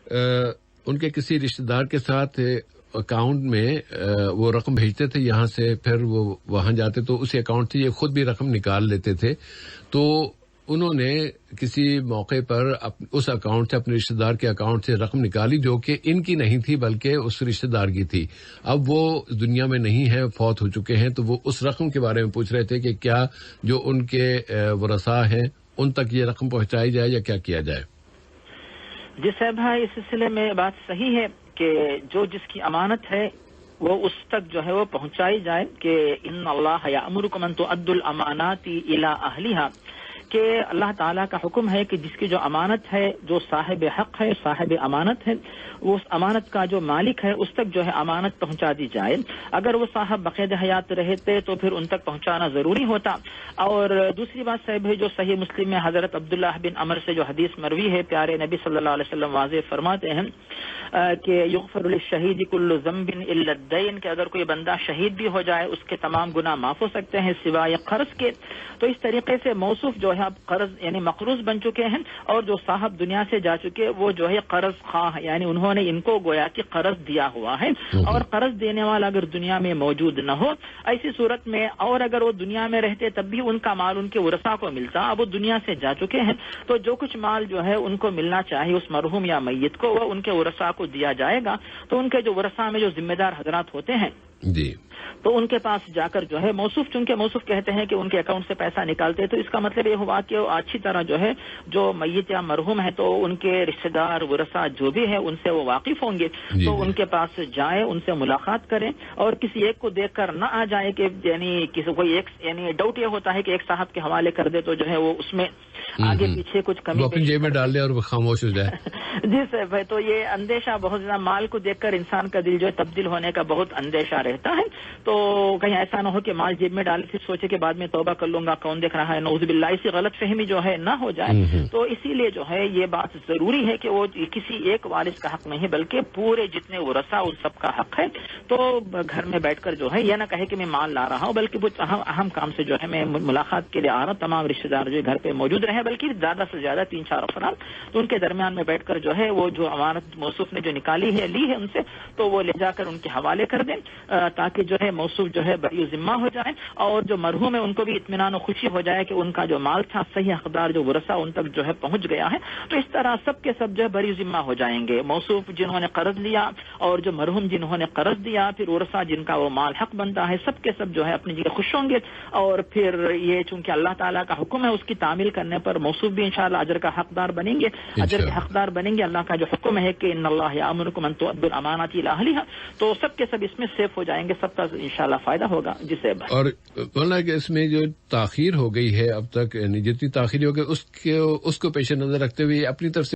ان کے کسی رشتہ دار کے ساتھ اکاؤنٹ میں وہ رقم بھیجتے تھے یہاں سے، پھر وہ وہاں جاتے تو اسی اکاؤنٹ سے یہ خود بھی رقم نکال لیتے تھے. تو انہوں نے کسی موقع پر اس اکاؤنٹ سے، اپنے رشتہ دار کے اکاؤنٹ سے رقم نکالی جو کہ ان کی نہیں تھی بلکہ اس رشتہ دار کی تھی. اب وہ دنیا میں نہیں ہے، فوت ہو چکے ہیں. تو وہ اس رقم کے بارے میں پوچھ رہے تھے کہ کیا جو ان کے ورثاء ہیں ان تک یہ رقم پہنچائی جائے یا کیا کیا جائے. جی صاحب بھائی، اس سلسلے میں بات صحیح ہے کہ جو جس کی امانت ہے وہ اس تک جو ہے وہ پہنچائی جائے کہ ان اللہ یأمرکم ان تؤدوا الامانات الی اہلھا، کہ اللہ تعالیٰ کا حکم ہے کہ جس کی جو امانت ہے، جو صاحب حق ہے، صاحب امانت ہے، وہ اس امانت کا جو مالک ہے اس تک جو ہے امانت پہنچا دی جائے. اگر وہ صاحب بقید حیات رہتے تو پھر ان تک پہنچانا ضروری ہوتا. اور دوسری بات صاحب ہے جو صحیح مسلم میں حضرت عبداللہ بن عمر سے جو حدیث مروی ہے، پیارے نبی صلی اللہ علیہ وسلم واضح فرماتے ہیں کہ یغفر للشہید کل ذنب الا الدین، کہ اگر کوئی بندہ شہید بھی ہو جائے اس کے تمام گناہ معاف ہو سکتے ہیں سوائے قرض کے. تو اس طریقے سے موصوف جو ہے اب قرض یعنی مقروض بن چکے ہیں، اور جو صاحب دنیا سے جا چکے وہ جو ہے قرض خواہ، یعنی انہوں نے ان کو گویا کہ قرض دیا ہوا ہے. اور قرض دینے والا اگر دنیا میں موجود نہ ہو، ایسی صورت میں اور اگر وہ دنیا میں رہتے تب بھی ان کا مال ان کے ورثاء کو ملتا. اب وہ دنیا سے جا چکے ہیں تو جو کچھ مال جو ہے ان کو ملنا چاہیے اس مرحوم یا میت کو، وہ ان کے ورثاء کو دیا جائے گا. تو ان کے جو ورثاء میں جو ذمہ دار حضرات ہوتے ہیں جی، تو ان کے پاس جا کر جو ہے موصوف، چونکہ موصوف کہتے ہیں کہ ان کے اکاؤنٹ سے پیسہ نکالتے، تو اس کا مطلب یہ ہوا کہ وہ اچھی طرح جو ہے جو میت یا مرحوم ہے تو ان کے رشتہ دار ورثاء جو بھی ہے ان سے وہ واقف ہوں گے. تو ان کے پاس جائیں، ان سے ملاقات کریں، اور کسی ایک کو دیکھ کر نہ آ جائے کہ یعنی کسی کوئی ایک، یعنی ڈاؤٹ یہ ہوتا ہے کہ ایک صاحب کے حوالے کر دے تو جو ہے وہ اس میں آگے پیچھے کچھ کمی اپنی جیب میں ڈال دے اور وہ خاموش ہو جائے. جی سر بھائی، تو یہ اندیشہ بہت زیادہ، مال کو دیکھ کر انسان کا دل جو ہے تبدیل ہونے کا بہت اندیشہ رہتا ہے. تو کہیں ایسا نہ ہو کہ مال جیب میں ڈال پھر سوچے کہ بعد میں توبہ کر لوں گا، کون دیکھ رہا ہے، نعوذ باللہ، اسی غلط فہمی جو ہے نہ ہو جائے. تو اسی لیے جو ہے یہ بات ضروری ہے کہ وہ کسی ایک وارث کا حق نہیں بلکہ پورے جتنے ورثاء ان سب کا حق ہے. تو گھر میں بیٹھ کر جو ہے یہ نہ کہے کہ میں مال لا رہا ہوں، بلکہ کچھ اہم کام سے جو ہے میں ملاقات کے لیے آ رہا ہوں، تمام رشتے دار جو گھر پہ موجود رہے، بلکہ زیادہ سے زیادہ 3-4 افراد، تو ان کے درمیان میں بیٹھ کر جو ہے وہ جو امانت موصوف نے جو نکالی ہے، لی ہے ان سے، تو وہ لے جا کر ان کے حوالے کر دیں تاکہ جو ہے موصوف جو ہے بری ذمہ ہو جائے، اور جو مرحوم ہے ان کو بھی اطمینان و خوشی ہو جائے کہ ان کا جو مال تھا صحیح حقدار جو ورثاء ان تک جو ہے پہنچ گیا ہے. تو اس طرح سب کے سب جو ہے بری ذمہ ہو جائیں گے، موصوف جنہوں نے قرض لیا اور جو مرحوم جنہوں نے قرض دیا، پھر ورثاء جن کا وہ مال حق بنتا ہے، سب کے سب جو ہے اپنی جگہ خوش ہوں گے. اور پھر یہ چونکہ اللہ تعالیٰ کا حکم ہے اس کی تعمیل کرنے پر موصوف بھی انشاءاللہ اجر کا حقدار بنیں گے، اجر کے حقدار بنیں گے. اللہ کا جو حکم ہے کہ ان اللہ یأمرکم ان تؤدوا الامانات الی اہلھا، تو سب کے سب اس میں سیف ہو جائیں گے، سب کا انشاءاللہ فائدہ ہوگا. جسے اور مولانا کہ اس میں جو تاخیر ہو گئی ہے اب تک، یعنی جتنی تاخیر ہو گئی اس کو پیش نظر رکھتے ہوئے اپنی طرف سے